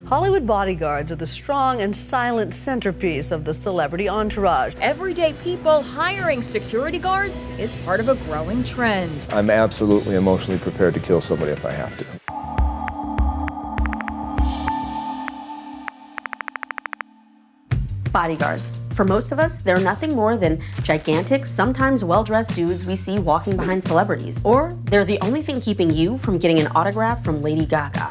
Hollywood bodyguards are the strong and silent centerpiece of the celebrity entourage. Everyday people hiring security guards is part of a growing trend. I'm absolutely emotionally prepared to kill somebody if I have to. Bodyguards. For most of us, they're nothing more than gigantic, sometimes well-dressed dudes we see walking behind celebrities. Or they're the only thing keeping you from getting an autograph from Lady Gaga.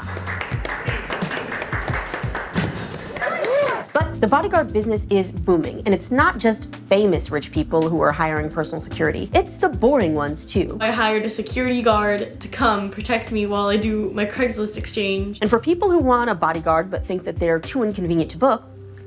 But the bodyguard business is booming, and it's not just famous rich people who are hiring personal security. It's the boring ones too. I hired a security guard to come protect me while I do my Craigslist exchange. And for people who want a bodyguard but think that they're too inconvenient to book,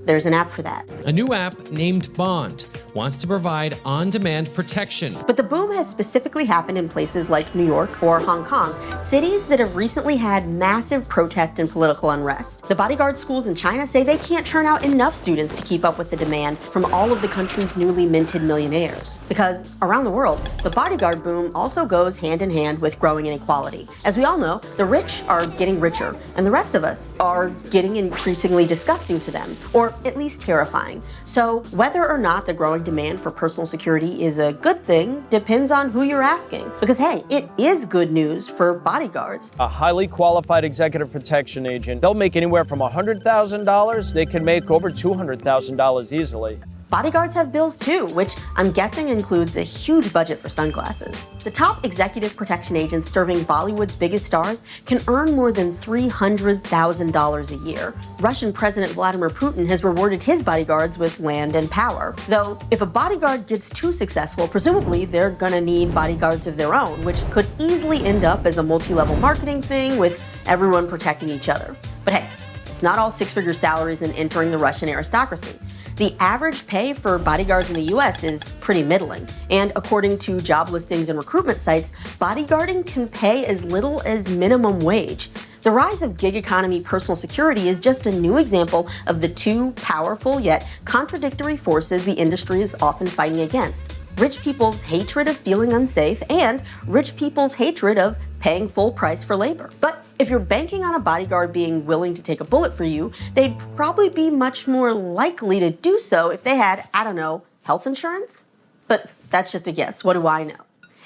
there's an app for that. A new app named Bond wants to provide on-demand protection. But the boom has specifically happened in places like New York or Hong Kong, cities that have recently had massive protest and political unrest. The bodyguard schools in China say they can't churn out enough students to keep up with the demand from all of the country's newly minted millionaires. Because around the world, the bodyguard boom also goes hand in hand with growing inequality. As we all know, the rich are getting richer, and the rest of us are getting increasingly disgusting to them, or at least terrifying. So whether or not the growing demand for personal security is a good thing depends on who you're asking. Because hey, it is good news for bodyguards. A highly qualified executive protection agent, they'll make anywhere from $100,000, they can make over $200,000 easily. Bodyguards have bills too, which I'm guessing includes a huge budget for sunglasses. The top executive protection agents serving Bollywood's biggest stars can earn more than $300,000 a year. Russian President Vladimir Putin has rewarded his bodyguards with land and power. Though, if a bodyguard gets too successful, presumably they're gonna need bodyguards of their own, which could easily end up as a multi-level marketing thing with everyone protecting each other. But hey, it's not all six-figure salaries and entering the Russian aristocracy. The average pay for bodyguards in the US is pretty middling. And according to job listings and recruitment sites, bodyguarding can pay as little as minimum wage. The rise of gig economy personal security is just a new example of the two powerful yet contradictory forces the industry is often fighting against. Rich people's hatred of feeling unsafe and rich people's hatred of paying full price for labor. But if you're banking on a bodyguard being willing to take a bullet for you, they'd probably be much more likely to do so if they had, I don't know, health insurance? But that's just a guess. What do I know?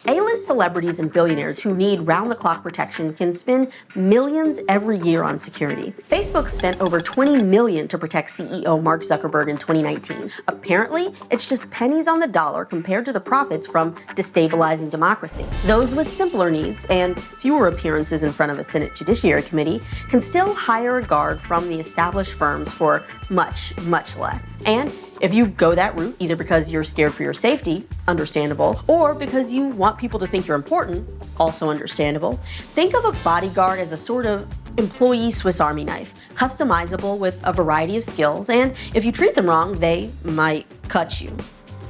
A-list celebrities and billionaires who need round-the-clock protection can spend millions every year on security. Facebook spent over $20 million to protect CEO Mark Zuckerberg in 2019. Apparently, it's just pennies on the dollar compared to the profits from destabilizing democracy. Those with simpler needs and fewer appearances in front of a Senate Judiciary Committee can still hire a guard from the established firms for much, much less. And if you go that route, either because you're scared for your safety, understandable, or because you want people to think you're important, also understandable, think of a bodyguard as a sort of employee Swiss Army knife, customizable with a variety of skills, and if you treat them wrong, they might cut you.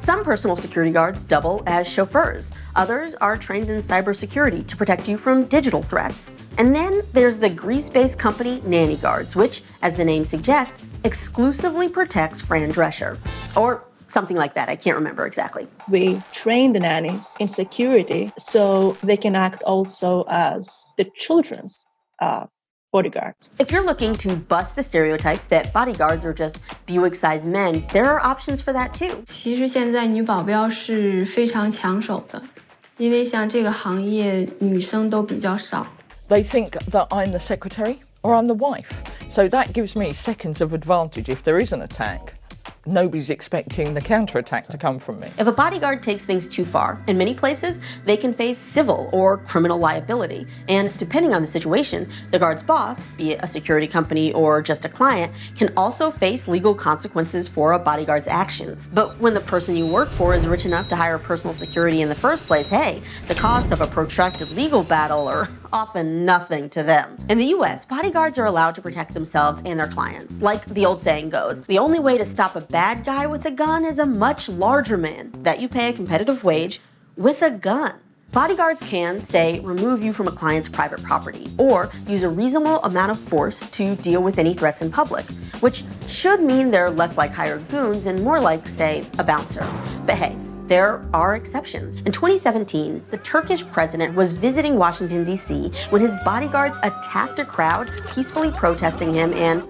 Some personal security guards double as chauffeurs. Others are trained in cybersecurity to protect you from digital threats. And then there's the Greece-based company Nanny Guards, which, as the name suggests, exclusively protects Fran Drescher. Or something like that, I can't remember exactly. We train the nannies in security so they can act also as the children's bodyguards. If you're looking to bust the stereotype that bodyguards are just Buick-sized men, there are options for that too. 其实现在女保镖是非常抢手的，因为像这个行业女生都比较少。 They think that I'm the secretary or I'm the wife. So that gives me seconds of advantage if there is an attack. Nobody's expecting the counterattack to come from me. If a bodyguard takes things too far, in many places, they can face civil or criminal liability. And depending on the situation, the guard's boss, be it a security company or just a client, can also face legal consequences for a bodyguard's actions. But when the person you work for is rich enough to hire personal security in the first place, hey, the cost of a protracted legal battle are often nothing to them. In the US, bodyguards are allowed to protect themselves and their clients. Like the old saying goes, the only way to stop a bad guy with a gun is a much larger man that you pay a competitive wage with a gun. Bodyguards can, say, remove you from a client's private property or use a reasonable amount of force to deal with any threats in public, which should mean they're less like hired goons and more like, say, a bouncer. But hey, there are exceptions. In 2017, the Turkish president was visiting Washington, D.C. when his bodyguards attacked a crowd peacefully protesting him and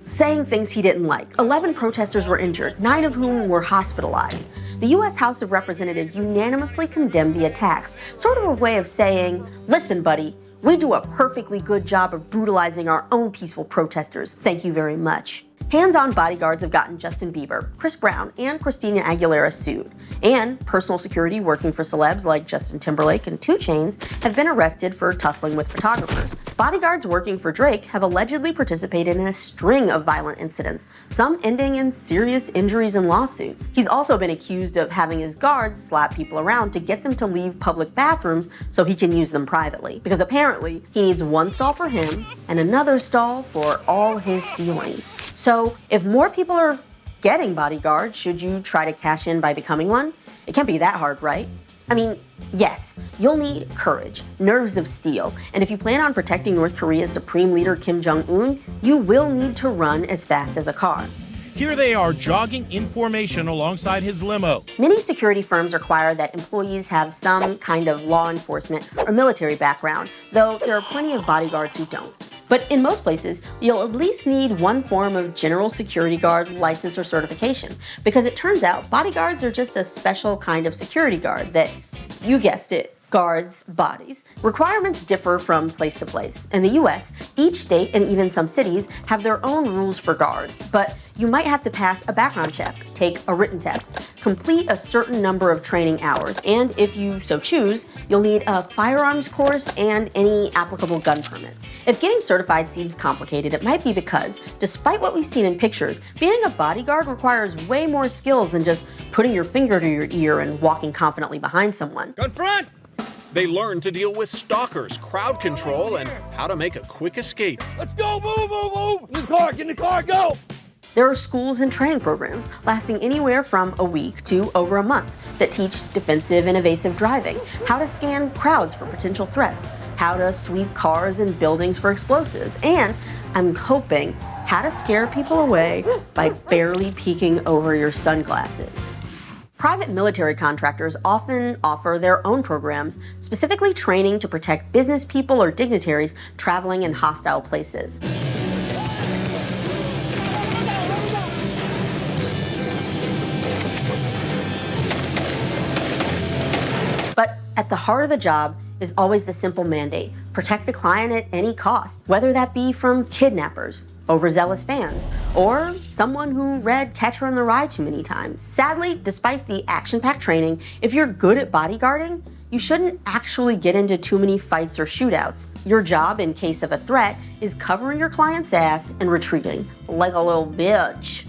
saying things he didn't like. 11 protesters were injured, 9 of whom were hospitalized. The U.S. House of Representatives unanimously condemned the attacks, sort of a way of saying, listen, buddy, we do a perfectly good job of brutalizing our own peaceful protesters. Thank you very much. Hands-on bodyguards have gotten Justin Bieber, Chris Brown, and Christina Aguilera sued. And personal security working for celebs like Justin Timberlake and 2 Chainz have been arrested for tussling with photographers. Bodyguards working for Drake have allegedly participated in a string of violent incidents, some ending in serious injuries and lawsuits. He's also been accused of having his guards slap people around to get them to leave public bathrooms so he can use them privately, because apparently he needs one stall for him and another stall for all his feelings. So if more people are getting bodyguards, should you try to cash in by becoming one? It can't be that hard, right? I mean, yes, you'll need courage, nerves of steel, and if you plan on protecting North Korea's supreme leader Kim Jong-un, you will need to run as fast as a car. Here they are jogging in formation alongside his limo. Many security firms require that employees have some kind of law enforcement or military background, though there are plenty of bodyguards who don't. But in most places, you'll at least need one form of general security guard license or certification, because it turns out bodyguards are just a special kind of security guard that, you guessed it, guards bodies. Requirements differ from place to place. In the US, each state and even some cities have their own rules for guards, but you might have to pass a background check, take a written test, complete a certain number of training hours, and if you so choose, you'll need a firearms course and any applicable gun permits. If getting certified seems complicated, it might be because, despite what we've seen in pictures, being a bodyguard requires way more skills than just putting your finger to your ear and walking confidently behind someone. Gun front! They learn to deal with stalkers, crowd control, and how to make a quick escape. Let's go, move! Get in the car, go! There are schools and training programs lasting anywhere from a week to over a month that teach defensive and evasive driving, how to scan crowds for potential threats, how to sweep cars and buildings for explosives, and, I'm hoping, how to scare people away by barely peeking over your sunglasses. Private military contractors often offer their own programs, specifically training to protect business people or dignitaries traveling in hostile places. But at the heart of the job is always the simple mandate: protect the client at any cost, whether that be from kidnappers, overzealous fans, or someone who read Catcher in the Rye too many times. Sadly, despite the action-packed training, if you're good at bodyguarding, you shouldn't actually get into too many fights or shootouts. Your job, in case of a threat, is covering your client's ass and retreating like a little bitch.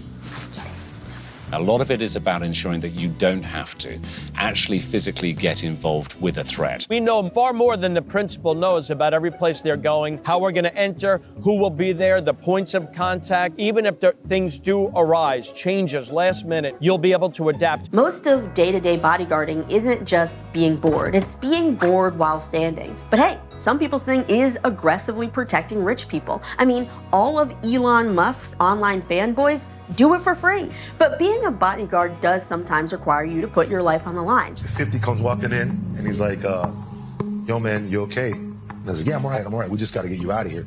A lot of it is about ensuring that you don't have to actually physically get involved with a threat. We know far more than the principal knows about every place they're going, how we're going to enter, who will be there, the points of contact. Even if things do arise, changes last minute, you'll be able to adapt. Most of day-to-day bodyguarding isn't just being bored, it's being bored while standing. But hey, some people's thing is aggressively protecting rich people. I mean, all of Elon Musk's online fanboys do it for free. But being a bodyguard does sometimes require you to put your life on the line. 50 comes walking in, and he's like, yo, man, you okay? And I was like, yeah, I'm all right. We just got to get you out of here.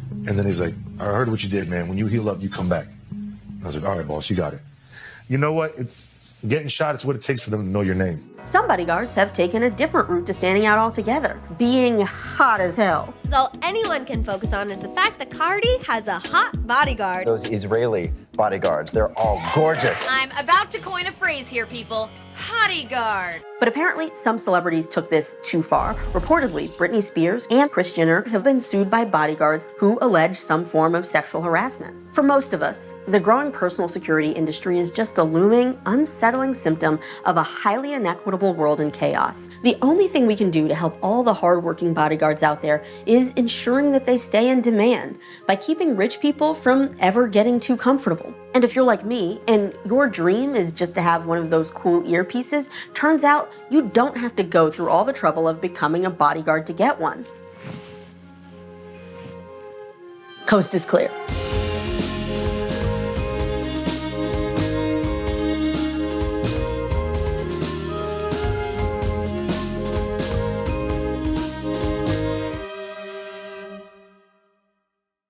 And then he's like, I heard what you did, man. When you heal up, you come back. I was like, all right, boss, you got it. You know what? Getting shot is what it takes for them to know your name. Some bodyguards have taken a different route to standing out altogether, being hot as hell. All anyone can focus on is the fact that Cardi has a hot bodyguard. Those Israeli bodyguards, they're all gorgeous. I'm about to coin a phrase here, people. Bodyguard. But apparently, some celebrities took this too far. Reportedly, Britney Spears and Kris Jenner have been sued by bodyguards who allege some form of sexual harassment. For most of us, the growing personal security industry is just a looming, unsettling symptom of a highly inequitable world in chaos. The only thing we can do to help all the hardworking bodyguards out there is ensuring that they stay in demand by keeping rich people from ever getting too comfortable. And if you're like me, and your dream is just to have one of those cool earpieces, turns out you don't have to go through all the trouble of becoming a bodyguard to get one. Coast is clear.